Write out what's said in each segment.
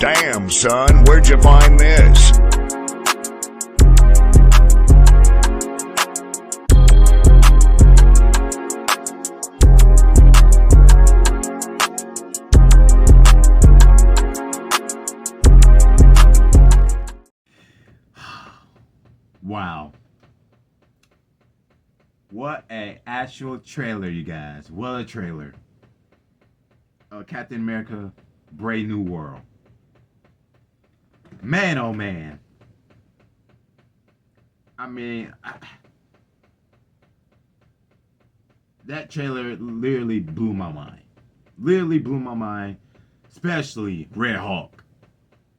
Damn, son, where'd you find this? Wow. What an actual trailer, you guys. What a trailer. Captain America, Brave New World. Man, oh man. I mean, that trailer literally blew my mind. Literally blew my mind. Especially Red Hulk.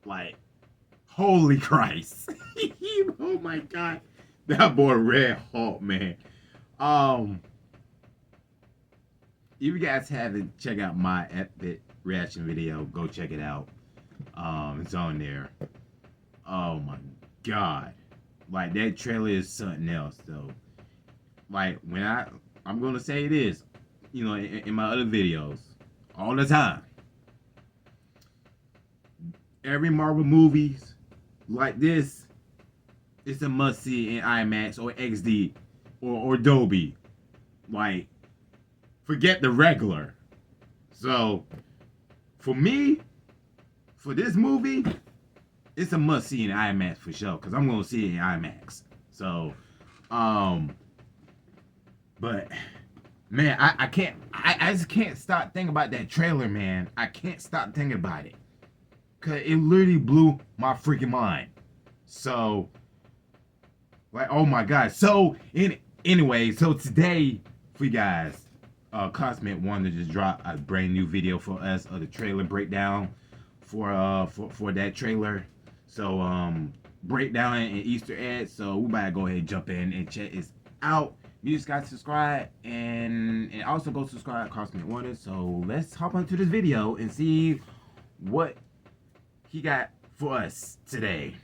Like, holy Christ. Oh my God. That boy Red Hulk, man. If you guys haven't checked out my epic reaction video, go check it out. It's on there. Oh my God. Like, that trailer is something else though. Like, when I'm gonna say it is, you know, in my other videos, all the time. Every Marvel movies like this, it's a must see in IMAX or XD or Dolby. Like, forget the regular. So, for me, for this movie, it's a must see in IMAX for sure, because I'm gonna see it in IMAX. So, but man, I just can't stop thinking about that trailer, man. I can't stop thinking about it, cause it literally blew my freaking mind. So, like, oh my God. So, anyway, so today, for you guys, Cosmic wanted to just drop a brand new video for us of the trailer breakdown for that trailer. So, breakdown and Easter eggs. So, we better go ahead and jump in and check this out. You just got to subscribe and also go subscribe to Cosmic Wonder. So, let's hop onto this video and see what he got for us today.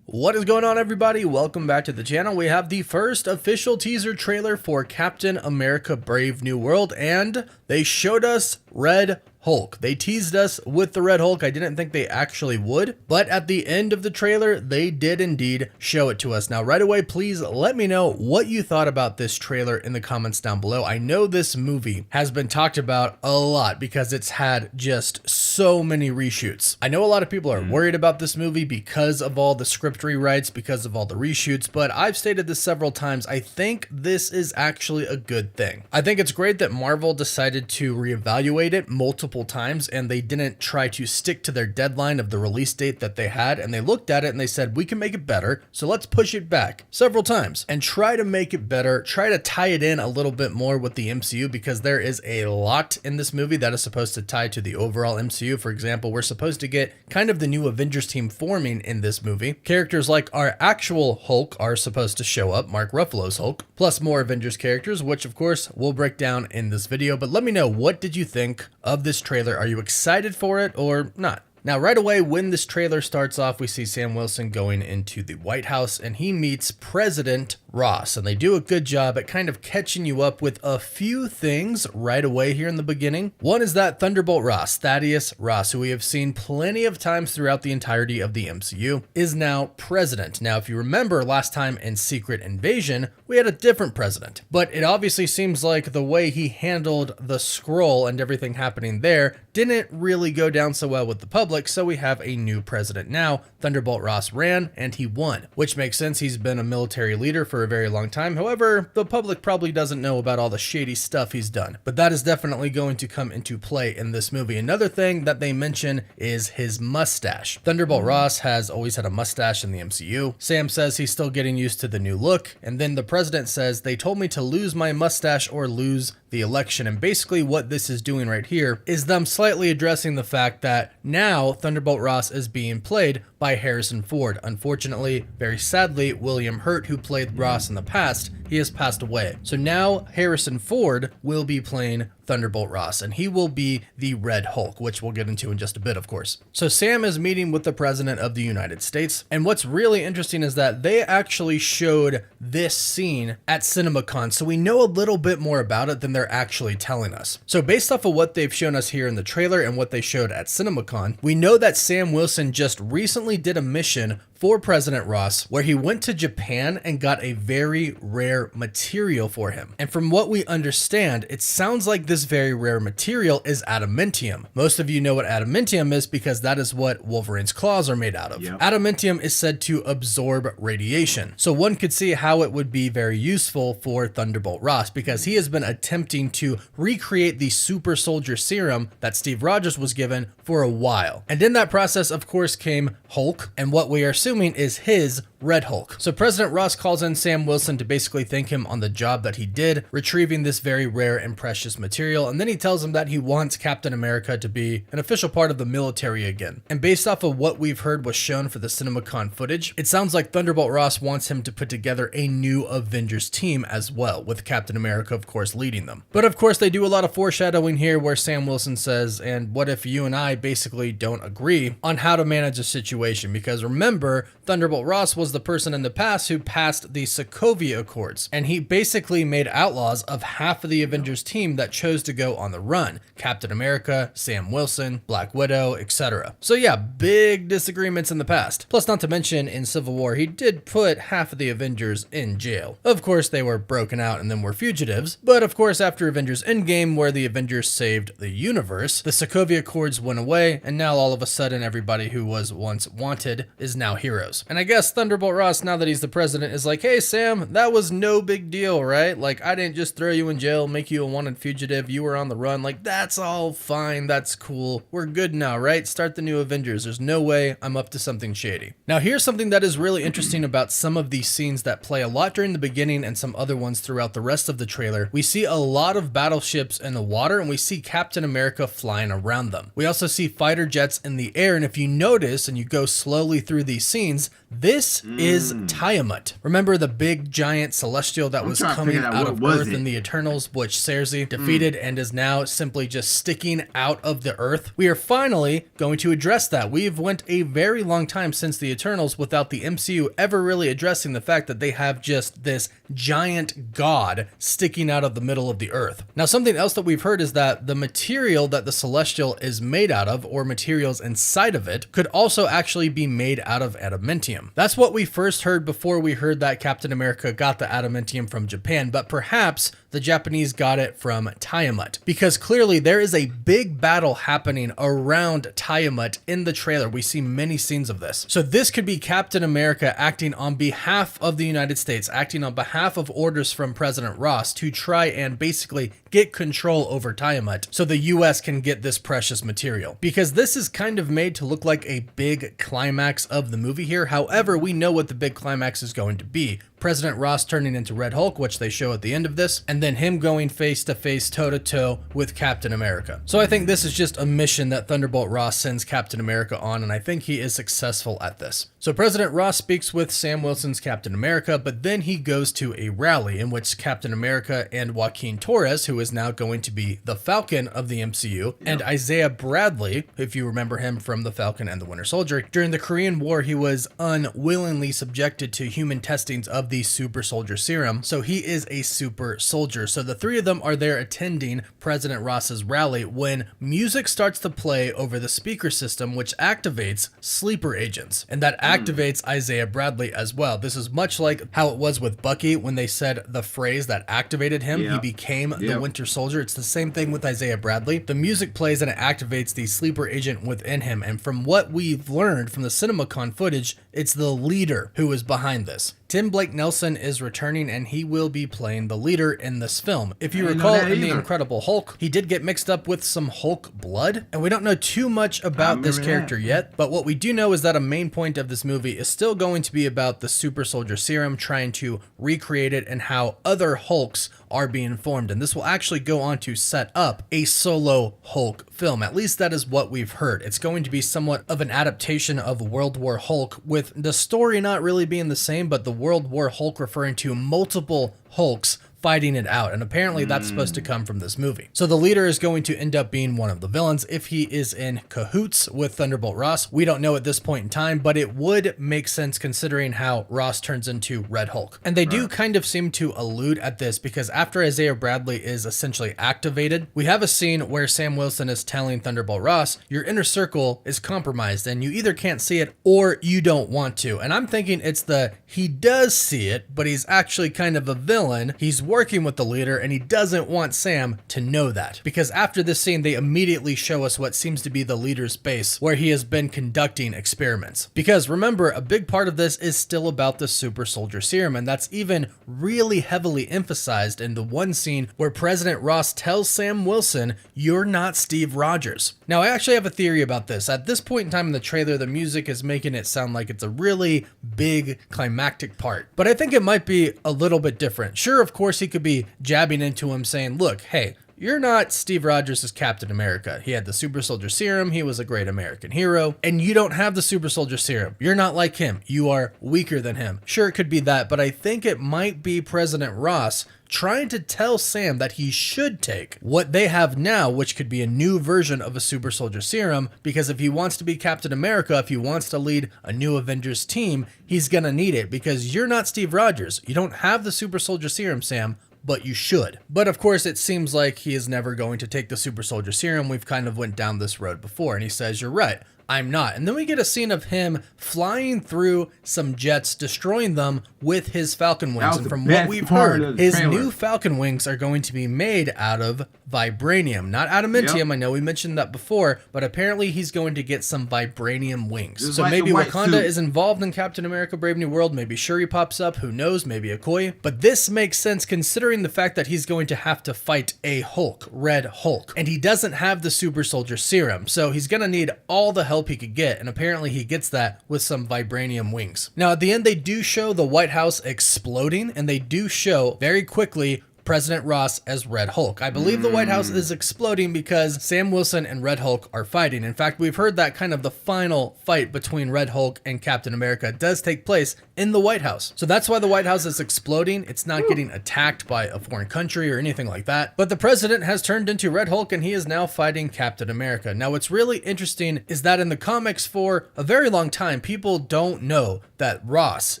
What is going on, everybody? Welcome back to the channel. We have the first official teaser trailer for Captain America Brave New World, and they showed us Red Hulk. They teased us with the Red Hulk. I didn't think they actually would, but at the end of the trailer, they did indeed show it to us. Now, right away, please let me know what you thought about this trailer in the comments down below. I know this movie has been talked about a lot because it's had just so many reshoots. I know a lot of people are worried about this movie because of all the script rewrites, because of all the reshoots, but I've stated this several times. I think this is actually a good thing. I think it's great that Marvel decided to reevaluate it multiple times, and they didn't try to stick to their deadline of the release date that they had, and they looked at it and they said, we can make it better, so let's push it back several times and try to make it better, try to tie it in a little bit more with the MCU, because there is a lot in this movie that is supposed to tie to the overall MCU. For example, we're supposed to get kind of the new Avengers team forming in this movie. Characters like our actual Hulk are supposed to show up, Mark Ruffalo's Hulk, plus more Avengers characters, which of course we'll break down in this video. But let me know, what did you think of this trailer? Are you excited for it or not? Now, right away, when this trailer starts off, we see Sam Wilson going into the White House and he meets President Ross, and they do a good job at kind of catching you up with a few things right away here in the beginning. One is that Thunderbolt Ross, Thaddeus Ross, who we have seen plenty of times throughout the entirety of the MCU, is now president. Now, if you remember last time in Secret Invasion, we had a different president, but it obviously seems like the way he handled the Skrull and everything happening there didn't really go down so well with the public, so we have a new president now. Thunderbolt Ross ran and he won, which makes sense. He's been a military leader for a very long time. However, the public probably doesn't know about all the shady stuff he's done, but that is definitely going to come into play in this movie. Another thing that they mention is his mustache. Thunderbolt Ross has always had a mustache in the MCU. Sam says he's still getting used to the new look, and then the president says, they told me to lose my mustache or lose the election. And basically what this is doing right here is them slightly addressing the fact that now Thunderbolt Ross is being played by Harrison Ford. Unfortunately, very sadly, William Hurt, who played Ross in the past, he has passed away. So now Harrison Ford will be playing Thunderbolt Ross, and he will be the Red Hulk, which we'll get into in just a bit, of course. So Sam is meeting with the President of the United States, and what's really interesting is that they actually showed this scene at CinemaCon, so we know a little bit more about it than they're they're actually telling us. So based off of what they've shown us here in the trailer and what they showed at CinemaCon, we know that Sam Wilson just recently did a mission for President Ross where he went to Japan and got a very rare material for him. And from what we understand, it sounds like this very rare material is adamantium. Most of you know what adamantium is because that is what Wolverine's claws are made out of. Yep. Adamantium is said to absorb radiation. So one could see how it would be very useful for Thunderbolt Ross because he has been attempting to recreate the super soldier serum that Steve Rogers was given for a while. And in that process, of course, came Hulk, and what we are assuming is his Red Hulk. So President Ross calls in Sam Wilson to basically thank him on the job that he did, retrieving this very rare and precious material, and then he tells him that he wants Captain America to be an official part of the military again. And based off of what we've heard was shown for the CinemaCon footage, it sounds like Thunderbolt Ross wants him to put together a new Avengers team as well, with Captain America, of course, leading them. But of course, they do a lot of foreshadowing here where Sam Wilson says, and what if you and I basically don't agree on how to manage a situation? Because remember, Thunderbolt Ross was the person in the past who passed the Sokovia Accords, and he basically made outlaws of half of the Avengers team that chose to go on the run. Captain America, Sam Wilson, Black Widow, etc. So yeah, big disagreements in the past. Plus, not to mention, in Civil War, he did put half of the Avengers in jail. Of course, they were broken out and then were fugitives, but of course, after Avengers Endgame, where the Avengers saved the universe, the Sokovia Accords went away, and now all of a sudden, everybody who was once wanted is now heroes. And I guess Thunderbolt Ross, now that he's the president, is like, hey Sam, that was no big deal, right? Like, I didn't just throw you in jail, make you a wanted fugitive, you were on the run, like, that's all fine, that's cool, we're good now, right? Start the new Avengers, there's no way I'm up to something shady. Now here's something that is really interesting about some of these scenes that play a lot during the beginning and some other ones throughout the rest of the trailer. We see a lot of battleships in the water, and we see Captain America flying around them. We also see fighter jets in the air, and if you notice and you go slowly through these scenes, this is Tiamat. Remember the big giant celestial that was coming out of Earth in the Eternals, which Cersei defeated and is now simply just sticking out of the Earth? We are finally going to address that. We've went a very long time since the Eternals without the MCU ever really addressing the fact that they have just this giant god sticking out of the middle of the Earth. Now, something else that we've heard is that the material that the celestial is made out of, or materials inside of it, could also actually be made out of adamantium. That's what we first heard before we heard that Captain America got the adamantium from Japan, but perhaps the Japanese got it from Tiamat, because clearly there is a big battle happening around Tiamat in the trailer. We see many scenes of this. So this could be Captain America acting on behalf of the United States, acting on behalf of orders from President Ross to try and basically get control over Tiamat so the US can get this precious material. Because this is kind of made to look like a big climax of the movie here. However, we know what the big climax is going to be. President Ross turning into Red Hulk, which they show at the end of this, and then him going face to face, toe to toe with Captain America. So I think this is just a mission that Thunderbolt Ross sends Captain America on, and I think he is successful at this. So President Ross speaks with Sam Wilson's Captain America, but then he goes to a rally in which Captain America and Joaquin Torres, who is now going to be the Falcon of the MCU, and Isaiah Bradley, if you remember him from The Falcon and the Winter Soldier, during the Korean War, he was unwillingly subjected to human testings of the super soldier serum, so he is a super soldier. So the three of them are there attending President Ross's rally when music starts to play over the speaker system, which activates sleeper agents, and that activates Isaiah Bradley as well. This is much like how it was with Bucky when they said the phrase that activated him, he became the Winter Soldier. It's the same thing with Isaiah Bradley. The music plays and it activates the sleeper agent within him, and from what we've learned from the CinemaCon footage, it's the leader who is behind this. Tim Blake Nelson is returning, and he will be playing the leader in this film. If you recall, in The Incredible Hulk, he did get mixed up with some Hulk blood, and we don't know too much about this character yet, but what we do know is that a main point of this movie is still going to be about the super soldier serum, trying to recreate it and how other Hulks are being formed, and this will actually go on to set up a solo Hulk film. At least that is what we've heard. It's going to be somewhat of an adaptation of World War Hulk, with the story not really being the same, but the World War Hulk referring to multiple Hulks fighting it out. And apparently that's supposed to come from this movie. So the leader is going to end up being one of the villains if he is in cahoots with Thunderbolt Ross. We don't know at this point in time, but it would make sense considering how Ross turns into Red Hulk. And they do kind of seem to allude at this because after Isaiah Bradley is essentially activated, we have a scene where Sam Wilson is telling Thunderbolt Ross, your inner circle is compromised and you either can't see it or you don't want to. And I'm thinking it's he does see it, but he's actually kind of a villain. He's working with the leader and he doesn't want Sam to know that. Because after this scene, they immediately show us what seems to be the leader's base where he has been conducting experiments. Because remember, a big part of this is still about the super soldier serum, and that's even really heavily emphasized in the one scene where President Ross tells Sam Wilson, you're not Steve Rogers. Now, I actually have a theory about this. At this point in time in the trailer, the music is making it sound like it's a really big climactic part, but I think it might be a little bit different. Sure, of course, he could be jabbing into him saying, look, hey, you're not Steve Rogers as Captain America. He had the super soldier serum. He was a great American hero. And you don't have the super soldier serum. You're not like him. You are weaker than him. Sure, it could be that, but I think it might be President Ross trying to tell Sam that he should take what they have now, which could be a new version of a super soldier serum, because if he wants to be Captain America, if he wants to lead a new Avengers team, he's gonna need it because you're not Steve Rogers. You don't have the super soldier serum, Sam, but you should. But of course, it seems like he is never going to take the super soldier serum. We've kind of went down this road before, and he says, you're right, I'm not. And then we get a scene of him flying through some jets, destroying them with his Falcon wings. And from what we've heard, his new Falcon wings are going to be made out of vibranium, not adamantium. Yep. I know we mentioned that before, but apparently he's going to get some vibranium wings. Just so like maybe Wakanda is involved in Captain America Brave New World. Maybe Shuri pops up. Who knows? Maybe Okoye. But this makes sense considering the fact that he's going to have to fight a Hulk, Red Hulk, and he doesn't have the super soldier serum. So he's going to need all the help he could get, and apparently he gets that with some vibranium wings. Now at the end, they do show the White House exploding, and they do show very quickly President Ross as Red Hulk. I believe the White House is exploding because Sam Wilson and Red Hulk are fighting. In fact, we've heard that kind of the final fight between Red Hulk and Captain America does take place in the White House. So that's why the White House is exploding. It's not getting attacked by a foreign country or anything like that. But the president has turned into Red Hulk and he is now fighting Captain America. Now, what's really interesting is that in the comics for a very long time, people don't know that Ross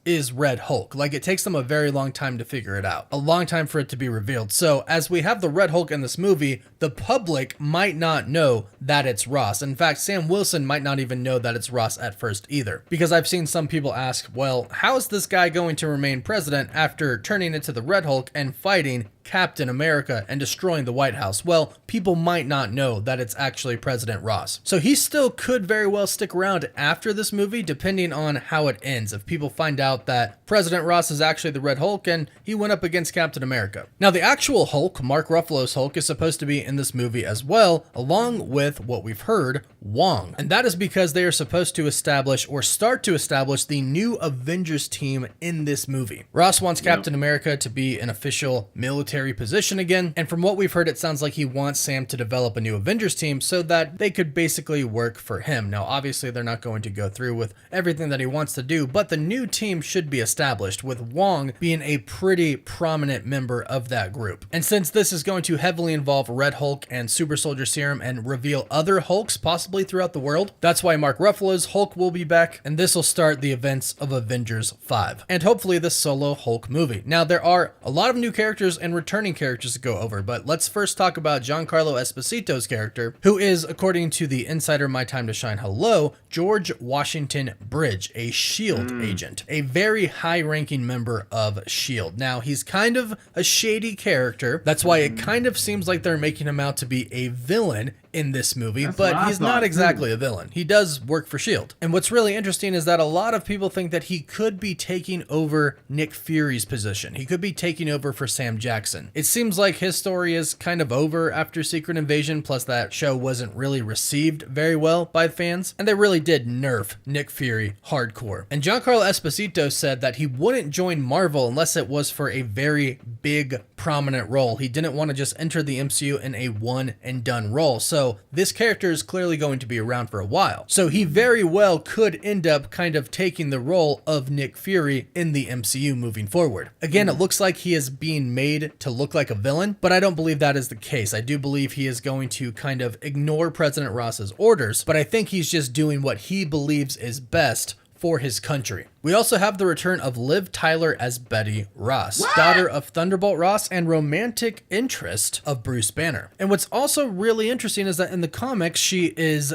is Red Hulk. Like, it takes them a very long time to figure it out. A long time for it to be revealed. So as we have the Red Hulk in this movie, the public might not know that it's Ross. In fact, Sam Wilson might not even know that it's Ross at first either. Because I've seen some people ask, well, how is this guy going to remain president after turning into the Red Hulk and fighting Captain America and destroying the White House? Well, people might not know that it's actually President Ross. So he still could very well stick around after this movie, depending on how it ends. If people find out that President Ross is actually the Red Hulk and he went up against Captain America. Now, the actual Hulk, Mark Ruffalo's Hulk, is supposed to be in this movie as well, along with what we've heard, Wong. And that is because they are supposed to establish or start to establish the new Avengers team in this movie. Ross wants Captain America to be an official military position again, and from what we've heard, it sounds like he wants Sam to develop a new Avengers team so that they could basically work for him. Now, obviously, they're not going to go through with everything that he wants to do, but the new team should be established, with Wong being a pretty prominent member of that group. And since this is going to heavily involve Red Hulk and Super Soldier Serum and reveal other Hulks possibly throughout the world, that's why Mark Ruffalo's Hulk will be back, and this will start the events of Avengers 5, and hopefully the solo Hulk movie. Now, there are a lot of new characters and returning characters to go over, but let's first talk about Giancarlo Esposito's character, who is, according to the insider My Time to Shine Hello, George Washington Bridge, a SHIELD agent, a very high-ranking member of SHIELD. Now, he's kind of a shady character. That's why it kind of seems like they're making him out to be a villain in this movie, but he's not exactly a villain. He does work for SHIELD. And what's really interesting is that a lot of people think that he could be taking over Nick Fury's position. He could be taking over for Sam Jackson. It seems like his story is kind of over after Secret Invasion, plus that show wasn't really received very well by fans, and they really did nerf Nick Fury hardcore. And Giancarlo Esposito said that he wouldn't join Marvel unless it was for a very big, prominent role. He didn't want to just enter the MCU in a one and done role. So this character is clearly going to be around for a while. So he very well could end up kind of taking the role of Nick Fury in the MCU moving forward. Again, it looks like he is being made to to look like a villain, but I don't believe that is the case. I do believe he is going to kind of ignore President Ross's orders, but I think he's just doing what he believes is best for his country. We also have the return of Liv Tyler as Betty Ross, daughter of Thunderbolt Ross and romantic interest of Bruce Banner. And what's also really interesting is that in the comics, she is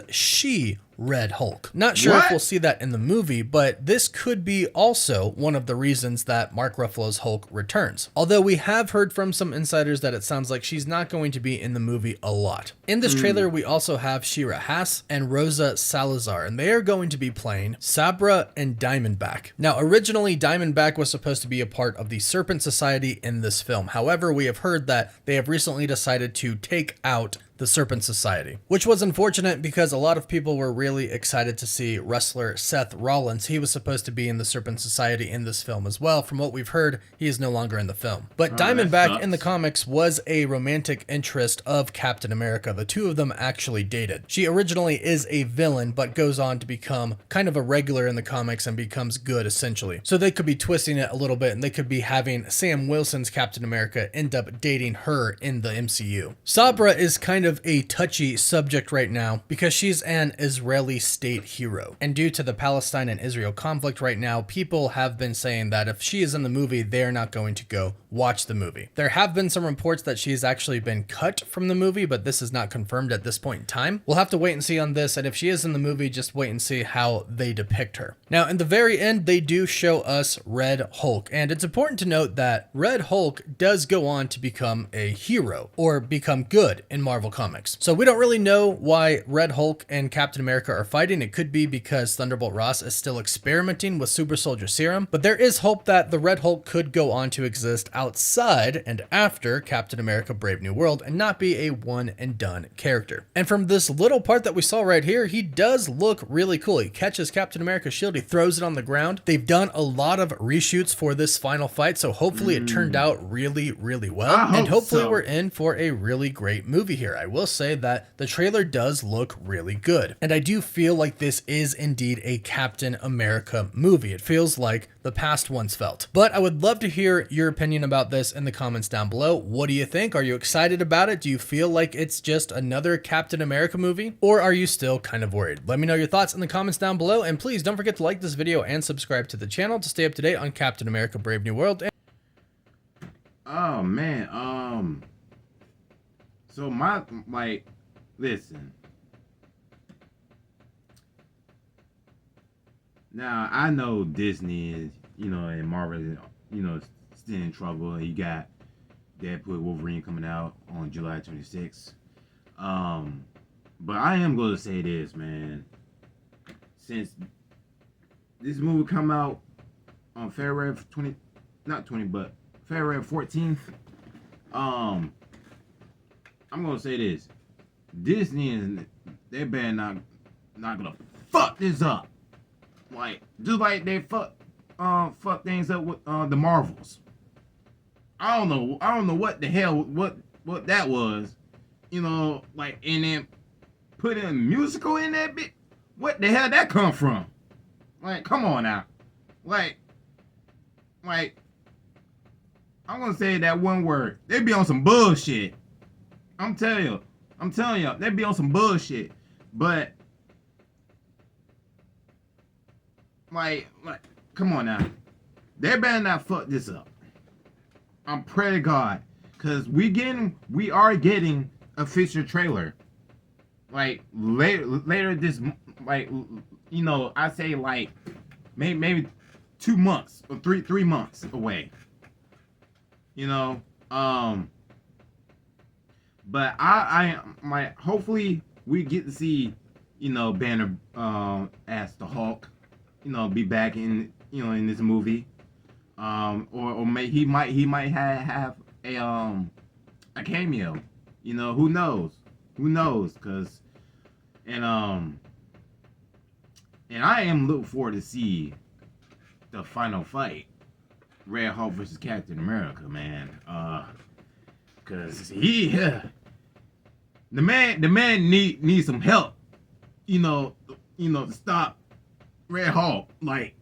Red Hulk. Not sure if we'll see that in the movie, but this could be also one of the reasons that Mark Ruffalo's Hulk returns. Although we have heard from some insiders that it sounds like she's not going to be in the movie a lot. In this trailer, we also have Shira Haas and Rosa Salazar, and they are going to be playing Sabra and Diamondback. Now, originally, Diamondback was supposed to be a part of the Serpent Society in this film. However, we have heard that they have recently decided to take out the Serpent Society, which was unfortunate because a lot of people were really excited to see wrestler Seth Rollins. He was supposed to be in the Serpent Society in this film as well. From what we've heard, he is no longer in the film. But Diamondback in the comics was a romantic interest of Captain America. The two of them actually dated. She originally is a villain, but goes on to become kind of a regular in the comics and becomes good essentially. So they could be twisting it a little bit, and they could be having Sam Wilson's Captain America end up dating her in the MCU. Sabra is kind of a touchy subject right now because she's an Israeli state hero. And due to the Palestine and Israel conflict right now, people have been saying that if she is in the movie, they're not going to go watch the movie. There have been some reports that she's actually been cut from the movie, but this is not confirmed at this point in time. We'll have to wait and see on this, and if she is in the movie, just wait and see how they depict her. Now, in the very end, they do show us Red Hulk, and it's important to note that Red Hulk does go on to become a hero, or become good in Marvel Comics. So we don't really know why Red Hulk and Captain America are fighting. It could be because Thunderbolt Ross is still experimenting with Super Soldier Serum, but there is hope that the Red Hulk could go on to exist outside and after Captain America Brave New World and not be a one and done character. And from this little part that we saw right here, he does look really cool. He catches Captain America's shield, he throws it on the ground. They've done a lot of reshoots for this final fight, so hopefully it turned out really, really well. And hopefully we're in for a really great movie here. I will say that the trailer does look really good. And I do feel like this is indeed a Captain America movie. It feels like the past ones felt. But I would love to hear your opinion about this in the comments down below. What do you think? Are you excited about it? Do you feel like it's just another Captain America movie? Or are you still kind of worried? Let me know your thoughts in the comments down below. And please don't forget to like this video and subscribe to the channel to stay up to date on Captain America Brave New World. Oh man, so listen. Now I know Disney is, and Marvel is, still in trouble. You got Deadpool Wolverine coming out on July 26th. But I am going to say this, man. Since this movie come out on February 14th, I'm gonna say this: Disney they better not gonna fuck this up. Like just like they fuck things up with the Marvels. I don't know what the hell what that was, and then put in a musical in that bit. What the hell that come from? Like, come on now. Like I'm gonna say that one word. They be on some bullshit. I'm telling you, they be on some bullshit. But come on now. They better not fuck this up. I'm praying to God. Cause we are getting a official trailer. Later this, I say maybe 2 months or three months away. But I hopefully we get to see, Banner as the Hulk, be back in this movie. Or he might have a cameo. Who knows? And I am looking forward to see the final fight. Red Hulk versus Captain America, man. Cause the man needs some help. To stop Red Hulk. Like,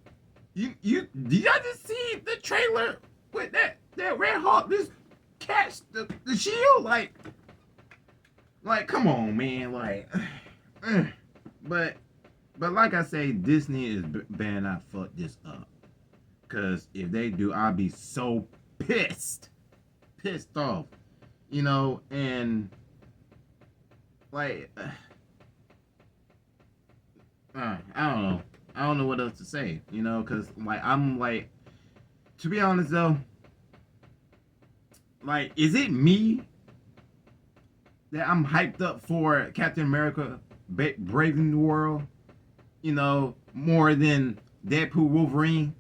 did y'all just see the trailer with that Red Hulk catch the shield. Like, come on, man. Like, but like I say, Disney is better not fuck this up. Cause if they do, I'll be so pissed off, you know. And like, I don't know what else to say, you know. Cause like I'm like, to be honest though, like, is it me that I'm hyped up for Captain America Brave New World, you know, more than Deadpool Wolverine?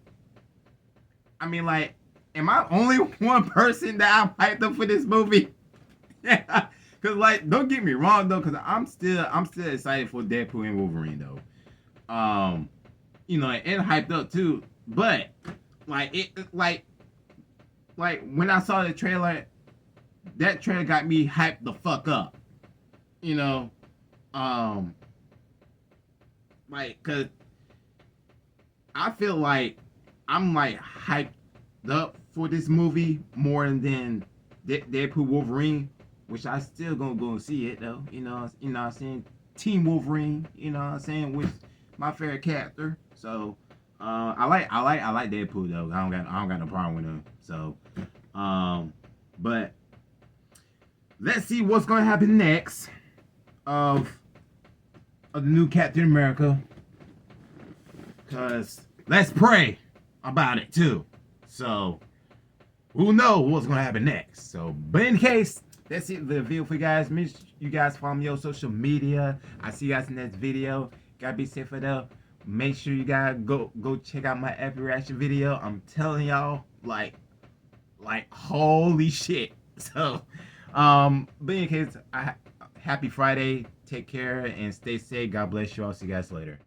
I mean, like, am I only one person that I'm hyped up for this movie? Yeah, cause like, don't get me wrong though, cause I'm still excited for Deadpool and Wolverine though. You know, and hyped up too. But like, like when I saw the trailer, that trailer got me hyped the fuck up. You know, like, cause I feel like I'm like hyped up for this movie more than Deadpool Wolverine, which I still gonna go and see it though. You know what I'm saying? Team Wolverine, you know what I'm saying, which my favorite character. So I like Deadpool though. I don't got no problem with him. So but let's see what's gonna happen next of the new Captain America. Cause let's pray about it too. So who knows what's gonna happen next. So, but in case, that's it for the video for you guys. Make sure you guys follow me on social media. I'll see you guys in the next video. Gotta be safe though. Make sure you guys go check out my epic reaction video. I'm telling y'all, like holy shit. So but in case, happy Friday. Take care and stay safe. God bless you all. See you guys later.